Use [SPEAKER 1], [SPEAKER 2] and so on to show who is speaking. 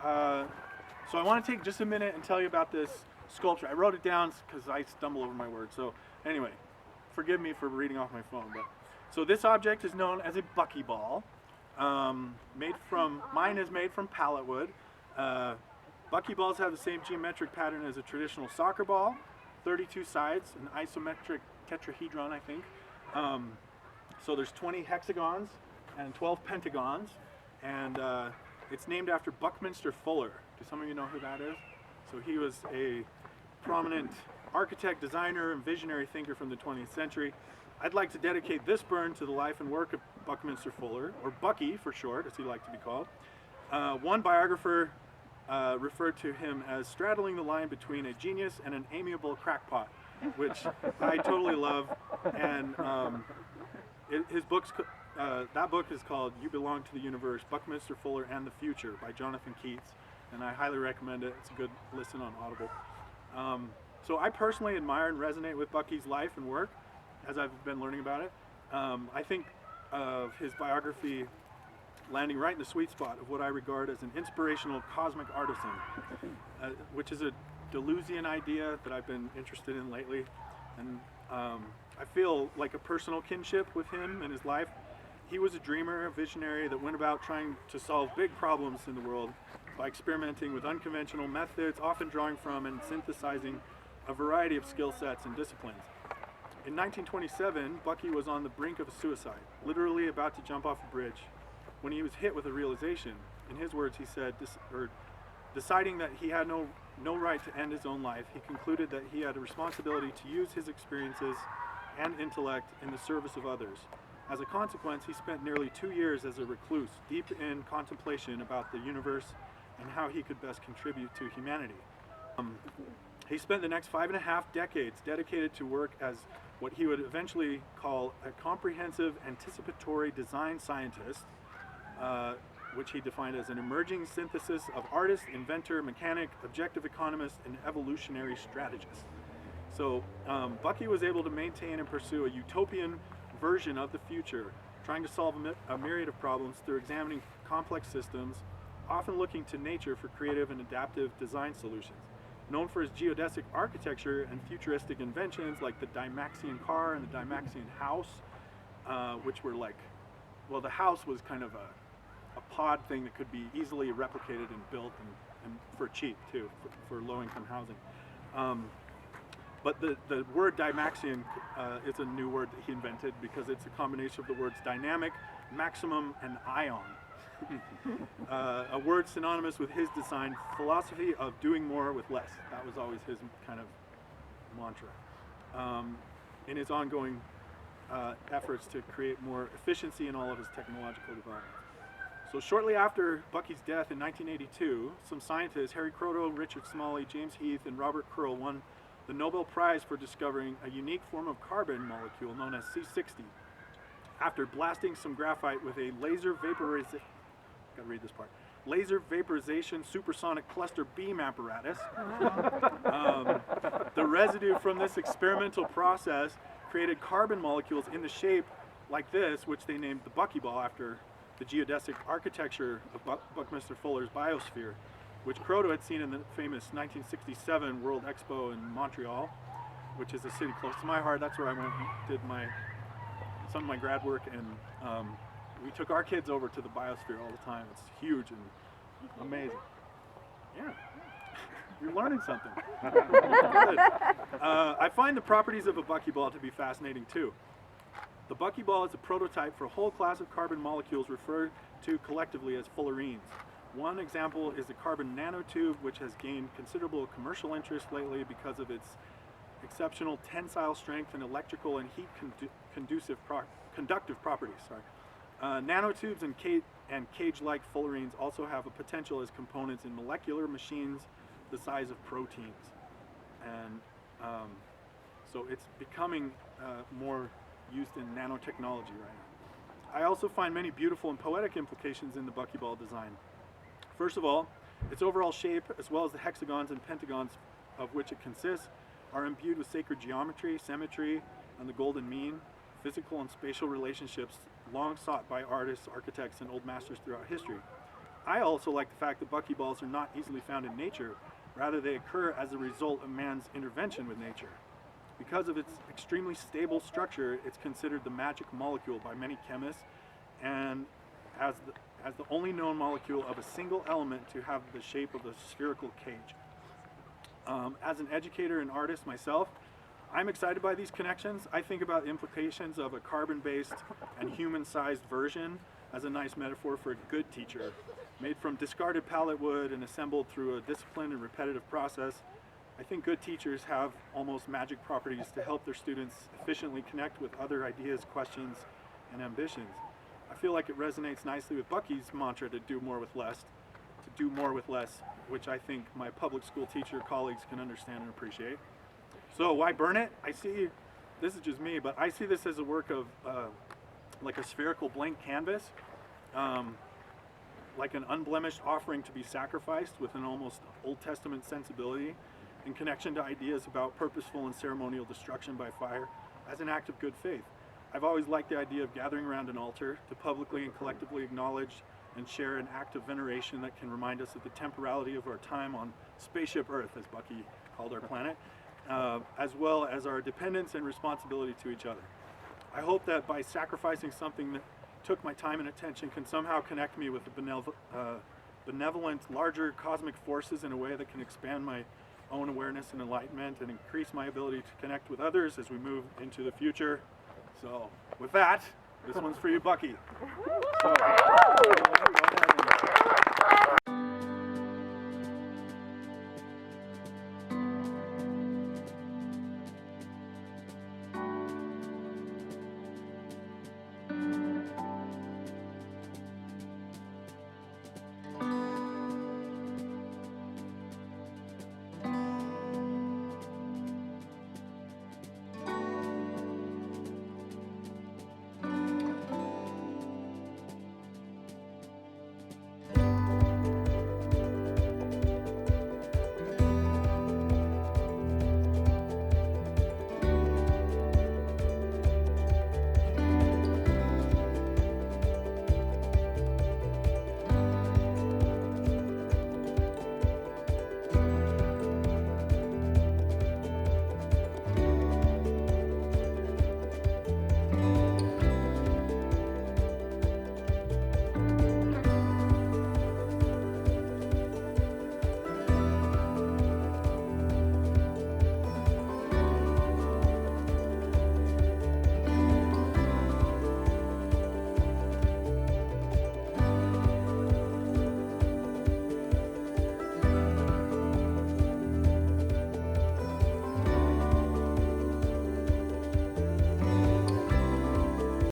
[SPEAKER 1] So I want to take just a minute and tell you about this sculpture. I wrote it down because I stumble over my words. So anyway, forgive me for reading off my phone. So this object is known as a buckyball. Mine is made from pallet wood. Buckyballs have the same geometric pattern as a traditional soccer ball, 32 sides, an isometric tetrahedron, I think. So there's 20 hexagons and 12 pentagons, and it's named after Buckminster Fuller. Do some of you know who that is? So he was a prominent architect, designer, and visionary thinker from the 20th century. I'd like to dedicate this burn to the life and work of Buckminster Fuller, or Bucky for short, as he liked to be called. One biographer referred to him as straddling the line between a genius and an amiable crackpot, which I totally love. And that book is called You Belong to the Universe, Buckminster Fuller and the Future by Jonathan Keats, and I highly recommend it. It's a good listen on Audible. So I personally admire and resonate with Bucky's life and work as I've been learning about it. I think of his biography landing right in the sweet spot of what I regard as an inspirational cosmic artisan, which is a Deleuzian idea that I've been interested in lately. And I feel like a personal kinship with him and his life. He was a dreamer, a visionary that went about trying to solve big problems in the world by experimenting with unconventional methods, often drawing from and synthesizing a variety of skill sets and disciplines. In 1927, Bucky was on the brink of a suicide, literally about to jump off a bridge, when he was hit with a realization. In his words, he said, deciding that he had no right to end his own life, he concluded that he had a responsibility to use his experiences and intellect in the service of others. As a consequence, he spent nearly 2 years as a recluse, deep in contemplation about the universe and how he could best contribute to humanity. He spent the next 5.5 decades dedicated to work as what he would eventually call a comprehensive anticipatory design scientist, which he defined as an emerging synthesis of artist, inventor, mechanic, objective economist, and evolutionary strategist. So Bucky was able to maintain and pursue a utopian version of the future, trying to solve a myriad of problems through examining complex systems, often looking to nature for creative and adaptive design solutions. Known for his geodesic architecture and futuristic inventions like the Dymaxion car and the Dymaxion house, which were like, well, the house was kind of a pod thing that could be easily replicated and built and for cheap too, for low-income housing. But the word Dymaxion is a new word that he invented because it's a combination of the words dynamic, maximum, and ion. A word synonymous with his design philosophy of doing more with less. That was always his kind of mantra. In his ongoing efforts to create more efficiency in all of his technological developments. So shortly after Bucky's death in 1982, some scientists, Harry Kroto, Richard Smalley, James Heath, and Robert Curl won the Nobel Prize for discovering a unique form of carbon molecule known as C60 after blasting some graphite with a laser vaporization supersonic cluster beam apparatus. The residue from this experimental process created carbon molecules in the shape like this, which they named the Buckyball after the geodesic architecture of Buckminster Fuller's biosphere, which Kroto had seen in the famous 1967 World Expo in Montreal, which is a city close to my heart. That's where I went and did some of my grad work, and we took our kids over to the biosphere all the time. It's huge and amazing. Yeah, you're learning something. Good. I find the properties of a buckyball to be fascinating too. The buckyball is a prototype for a whole class of carbon molecules referred to collectively as fullerenes. One example is the carbon nanotube, which has gained considerable commercial interest lately because of its exceptional tensile strength and electrical and heat conductive properties. Nanotubes and cage-like fullerenes also have a potential as components in molecular machines the size of proteins. And so it's becoming more used in nanotechnology right now. I also find many beautiful and poetic implications in the buckyball design. First of all, its overall shape, as well as the hexagons and pentagons of which it consists, are imbued with sacred geometry, symmetry, and the golden mean, physical and spatial relationships long sought by artists, architects, and old masters throughout history. I also like the fact that buckyballs are not easily found in nature. Rather, they occur as a result of man's intervention with nature. Because of its extremely stable structure, it's considered the magic molecule by many chemists, and as the only known molecule of a single element to have the shape of a spherical cage. As an educator and artist myself, I'm excited by these connections. I think about the implications of a carbon-based and human-sized version as a nice metaphor for a good teacher. Made from discarded pallet wood and assembled through a disciplined and repetitive process, I think good teachers have almost magic properties to help their students efficiently connect with other ideas, questions, and ambitions. I feel like it resonates nicely with Bucky's mantra to do more with less, which I think my public school teacher colleagues can understand and appreciate. So why burn it? This is just me, but I see this as a work of like a spherical blank canvas, like an unblemished offering to be sacrificed with an almost Old Testament sensibility in connection to ideas about purposeful and ceremonial destruction by fire as an act of good faith. I've always liked the idea of gathering around an altar to publicly and collectively acknowledge and share an act of veneration that can remind us of the temporality of our time on spaceship Earth, as Bucky called our planet, as well as our dependence and responsibility to each other. I hope that by sacrificing something that took my time and attention can somehow connect me with the benevolent, larger cosmic forces in a way that can expand my own awareness and enlightenment and increase my ability to connect with others as we move into the future. So with that, this one's for you, Bucky. So, go ahead and